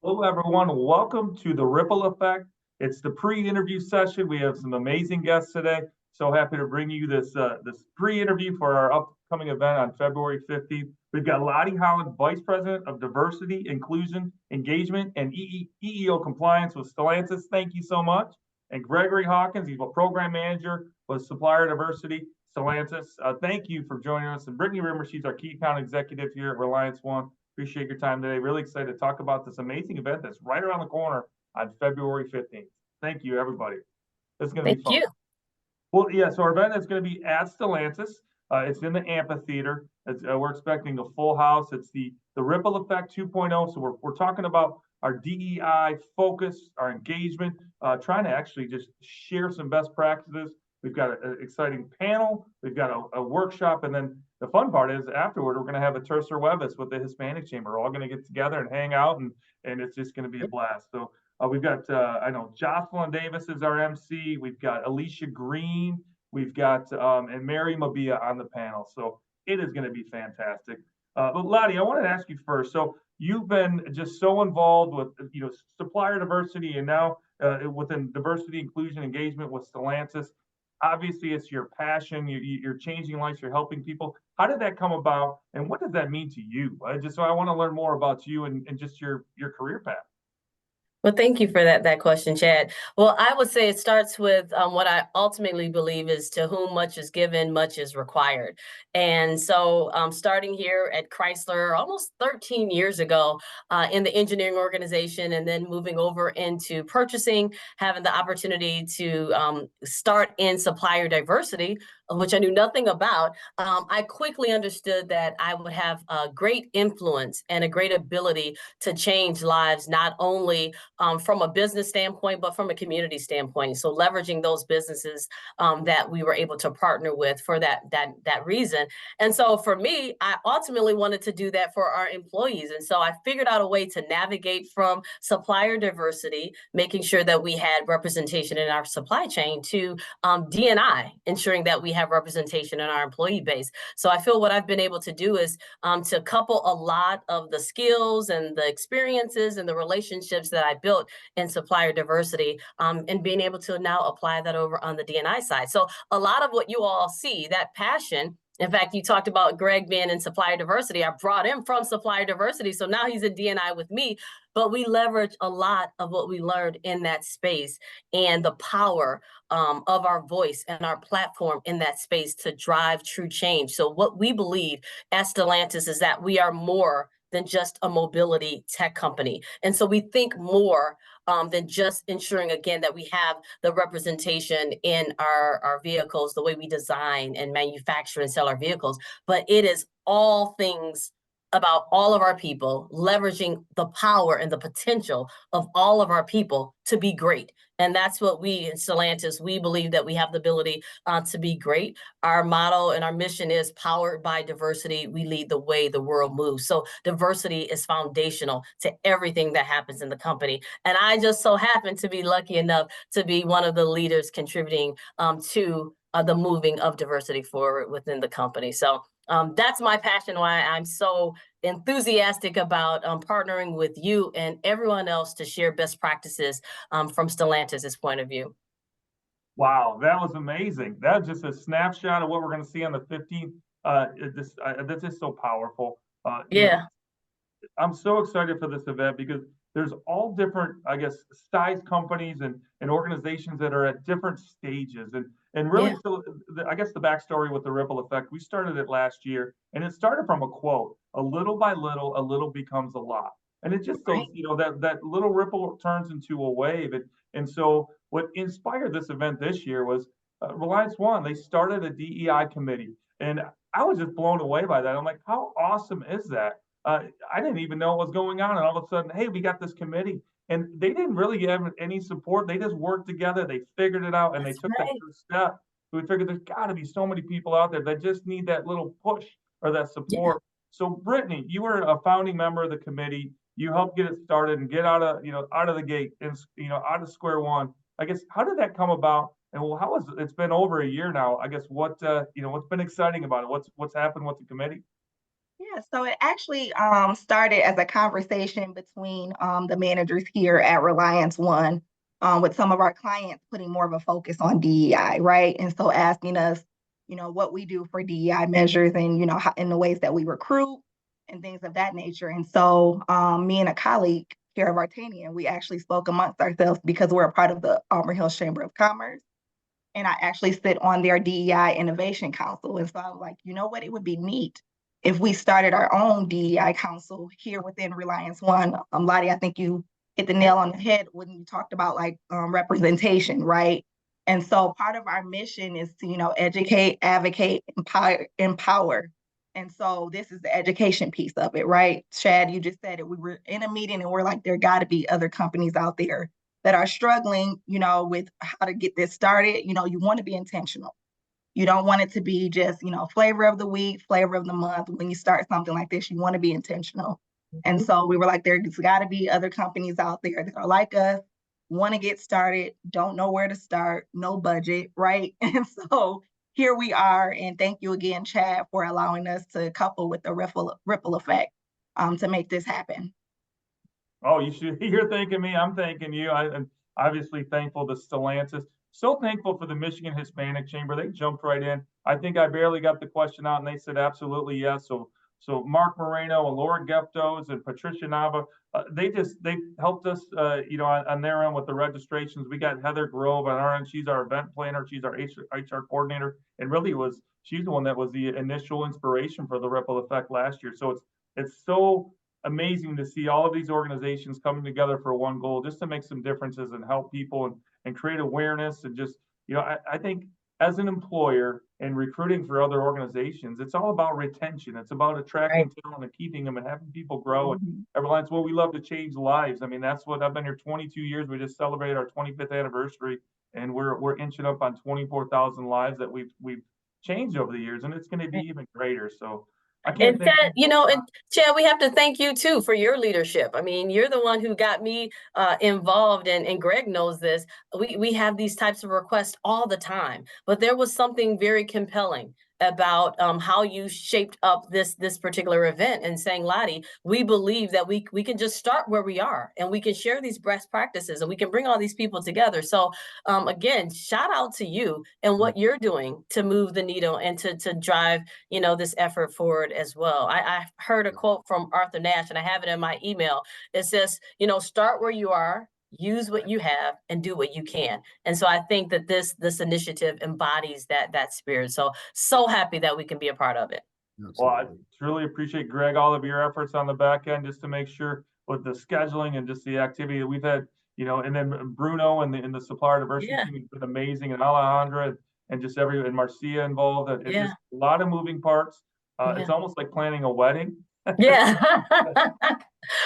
Hello, everyone. Welcome to the Ripple Effect. It's the pre-interview session. We have some amazing guests today. So happy to bring you this pre-interview for our upcoming event on February 15th. We've got Lottie Holland, Vice President of Diversity, Inclusion, Engagement, and EEO Compliance with Stellantis. Thank you so much. And Gregory Hawkins, he's a Program Manager with Supplier Diversity, Stellantis. Thank you for joining us. And Brittney Rimmer, she's our Key Account Executive here at Reliance One. Appreciate your time today. Really excited to talk about this amazing event that's right around the corner on February 15th. Thank you, everybody. This is going to be fun. Thank you. Well, yeah, so our event is going to be at Stellantis. It's in the amphitheater. We're expecting a full house. It's the Ripple Effect 2.0. So we're talking about our DEI focus, our engagement, trying to actually just share some best practices. We've got an exciting panel. We've got a workshop, and then the fun part is afterward, we're going to have a tercer webis with the Hispanic Chamber. We're all going to get together and hang out, and it's just going to be a blast. So we've got, I know Joscelyn Davis is our MC. We've got Alysia Green. We've got and Mbiya on the panel. So it is going to be fantastic. But Lottie, I wanted to ask you first. So you've been just so involved with supplier diversity, and now within diversity, inclusion, engagement with Stellantis. Obviously, it's your passion. You're changing lives. You're helping people. How did that come about, and what does that mean to you? Just so I want to learn more about you and just your career path. Well, thank you for that question, Chad. Well, I would say it starts with what I ultimately believe is to whom much is given, much is required. And so starting here at Chrysler almost 13 years ago in the engineering organization, and then moving over into purchasing, having the opportunity to start in supplier diversity, which I knew nothing about, I quickly understood that I would have a great influence and a great ability to change lives, not only from a business standpoint, but from a community standpoint. So leveraging those businesses that we were able to partner with for that reason. And so for me, I ultimately wanted to do that for our employees. And so I figured out a way to navigate from supplier diversity, making sure that we had representation in our supply chain, to D&I, ensuring that we have representation in our employee base. So I feel what I've been able to do is to couple a lot of the skills and the experiences and the relationships that I built in supplier diversity and being able to now apply that over on the D&I side. So a lot of what you all see, that passion. In fact, you talked about Greg being in supplier diversity. I brought him from supplier diversity, so now he's in D&I with me. But we leverage a lot of what we learned in that space and the power of our voice and our platform in that space to drive true change. So what we believe at Stellantis is that we are more than just a mobility tech company. And so we think more than just ensuring, again, that we have the representation in our vehicles, the way we design and manufacture and sell our vehicles, but it is all things about all of our people, leveraging the power and the potential of all of our people to be great. And that's what we in Stellantis, we believe that we have the ability to be great. Our motto and our mission is powered by diversity. We lead the way the world moves. So diversity is foundational to everything that happens in the company. And I just so happen to be lucky enough to be one of the leaders contributing to the moving of diversity forward within the company. So that's my passion, why I'm so enthusiastic about partnering with you and everyone else to share best practices from Stellantis' point of view. Wow, that was amazing. That was just a snapshot of what we're going to see on the 15th. That's just so powerful. Yeah. I'm so excited for this event because there's all different, I guess, size companies and organizations that are at different stages. And really, yeah. So I guess the backstory with the Ripple Effect, we started it last year, and it started from a quote: "A little by little, a little becomes a lot." And it just goes, that little ripple turns into a wave. And so what inspired this event this year was Reliance One. They started a DEI committee, and I was just blown away by that. I'm like, how awesome is that? I didn't even know what was going on, and all of a sudden, hey, we got this committee, and they didn't really give any support. They just worked together. They figured it out, and they took that first step. So we figured there's got to be so many people out there that just need that little push or that support. Yeah. So Brittney, you were a founding member of the committee. You helped get it started and get out of the gate and out of square one. I guess, how did that come about? And well, how was it's been over a year now? I guess what's been exciting about it? What's happened with the committee? Yeah, so it actually started as a conversation between the managers here at Reliance One with some of our clients putting more of a focus on DEI, right? And so asking us, what we do for DEI measures and, how, in the ways that we recruit and things of that nature. And so me and a colleague here of Artanian, we actually spoke amongst ourselves because we're a part of the Auburn Hills Chamber of Commerce. And I actually sit on their DEI Innovation Council. And so I was like, you know what, it would be neat if we started our own DEI council here within Reliance One. Lottie, I think you hit the nail on the head when you talked about like representation, right? And so part of our mission is to, educate, advocate, empower. And so this is the education piece of it, right? Chad, you just said it. We were in a meeting and we're like, there got to be other companies out there that are struggling, with how to get this started. You want to be intentional. You don't want it to be just, flavor of the week, flavor of the month. When you start something like this, you want to be intentional. And so we were like, there's got to be other companies out there that are like us, want to get started, don't know where to start, no budget, right? And so here we are. And thank you again, Chad, for allowing us to couple with the ripple effect to make this happen. Oh, you're thanking me. I'm thanking you. I'm obviously thankful to Stellantis. So thankful for the Michigan Hispanic Chamber. They jumped right in. I think I barely got the question out and they said absolutely yes. So Mark Moreno and Laura Geftos and Patricia Nava, they helped us, on their end with the registrations. We got Heather Grove on our end. She's our event planner. She's our HR coordinator. And really she's the one that was the initial inspiration for the Ripple Effect last year. So it's so amazing to see all of these organizations coming together for one goal, just to make some differences and help people and create awareness. And just, I think as an employer and recruiting for other organizations, it's all about retention. It's about attracting talent and keeping them and having people grow. And at Reliance, well, we love to change lives. I mean, that's what I've been here 22 years. We just celebrated our 25th anniversary, and we're inching up on 24,000 lives that we've changed over the years, and it's going to be even greater. So I can't and Chad, we have to thank you too for your leadership. I mean, you're the one who got me involved, and Greg knows this. We have these types of requests all the time, but there was something very compelling about how you shaped up this particular event and saying, Lottie, we believe that we can just start where we are and we can share these best practices and we can bring all these people together. So again, shout out to you and what you're doing to move the needle and to drive, this effort forward as well. I heard a quote from Arthur Nash, and I have it in my email. It says, start where you are, use what you have, and do what you can. And so I think that this initiative embodies that spirit. So happy that we can be a part of it. Absolutely. Well, I truly appreciate, Greg, all of your efforts on the back end just to make sure with the scheduling and just the activity that we've had, and then Bruno and the supplier diversity team has been amazing, and Alejandra and just and Marcia involved. It's just a lot of moving parts. It's almost like planning a wedding. Yeah.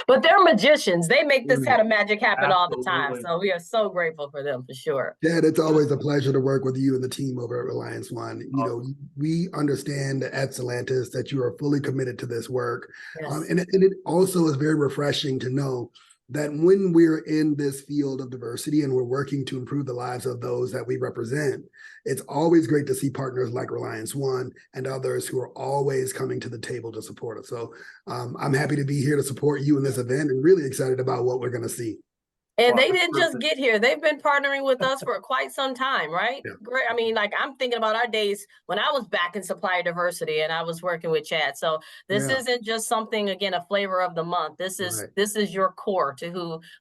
But they're magicians. They make this kind of magic happen all the time. So we are so grateful for them, for sure. Yeah, it's always a pleasure to work with you and the team over at Reliance One. We understand at Stellantis that you are fully committed to this work. Yes. And it also is very refreshing to know that when we're in this field of diversity and we're working to improve the lives of those that we represent, it's always great to see partners like Reliance One and others who are always coming to the table to support us. So I'm happy to be here to support you in this event and really excited about what we're going to see. And they didn't just get here. They've been partnering with us for quite some time, right? Yeah. Great. I mean, like, I'm thinking about our days when I was back in supplier diversity and I was working with Chad. So this isn't just something, again, a flavor of the month. This is your core to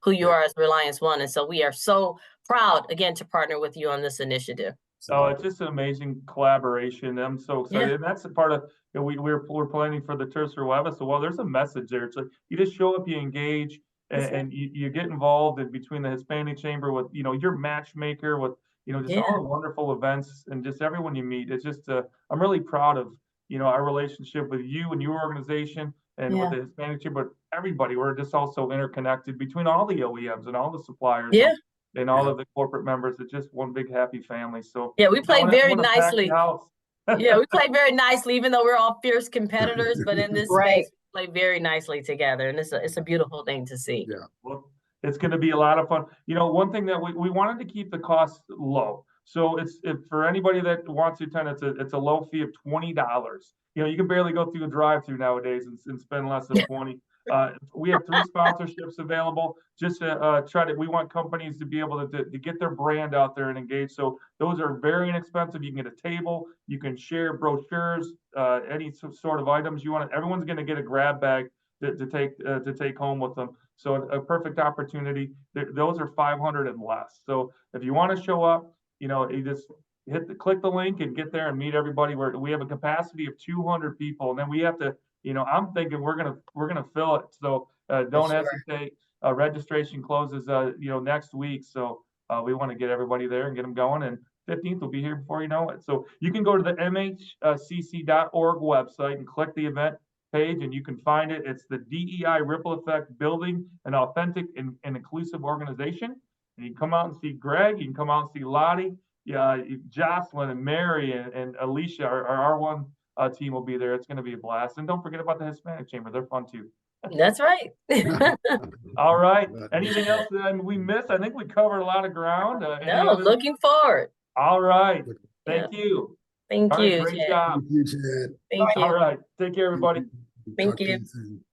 who you are as Reliance One. And so we are so proud, again, to partner with you on this initiative. Oh, it's just an amazing collaboration. I'm so excited. And that's a part of, we're planning for the Tercer Huevo. So, well, there's a message there. It's like, you just show up, you engage, and you get involved in between the Hispanic Chamber with, your matchmaker with, just all the wonderful events and just everyone you meet. It's just, I'm really proud of, our relationship with you and your organization and with the Hispanic Chamber, but everybody. We're just also interconnected between all the OEMs and all the suppliers. Yeah. And all of the corporate members. It's just one big happy family. So we play very nicely. We play very nicely, even though we're all fierce competitors, but in this space, we play very nicely together. And it's a beautiful thing to see. Yeah. Well, it's going to be a lot of fun. One thing that we wanted to keep the costs low. So if for anybody that wants to attend, it's a low fee of $20. You know, you can barely go through a drive-through nowadays and spend less than 20. We have 3 sponsorships available. Just to we want companies to be able to get their brand out there and engage. So those are very inexpensive. You can get a table, you can share brochures, any sort of items you want. Everyone's going to get a grab bag to take home with them. So a perfect opportunity. Those are 500 and less. So if you want to show up, you know, you just click the link and get there and meet everybody. We have a capacity of 200 people, and then we have to, you know, I'm thinking we're gonna fill it. So don't hesitate. Registration closes, you know, next week. So we want to get everybody there and get them going. And 15th will be here before you know it. So you can go to the mhcc.org website and click the event page, and you can find it. It's the DEI Ripple Effect, building an authentic and inclusive organization. And you can come out and see Greg. You can come out and see Lottie, Joscelyn, and Mary, and Alysia. Our R1 team will be there. It's going to be a blast. And don't forget about the Hispanic Chamber. They're fun too. That's right. All right. Anything else that we missed? I think we covered a lot of ground. No, looking forward. All right. Thank you. Thank All right, you. great Chad. job. Thank you, Chad. Thank you. All right. Take care, everybody. Thank Talk to you. soon.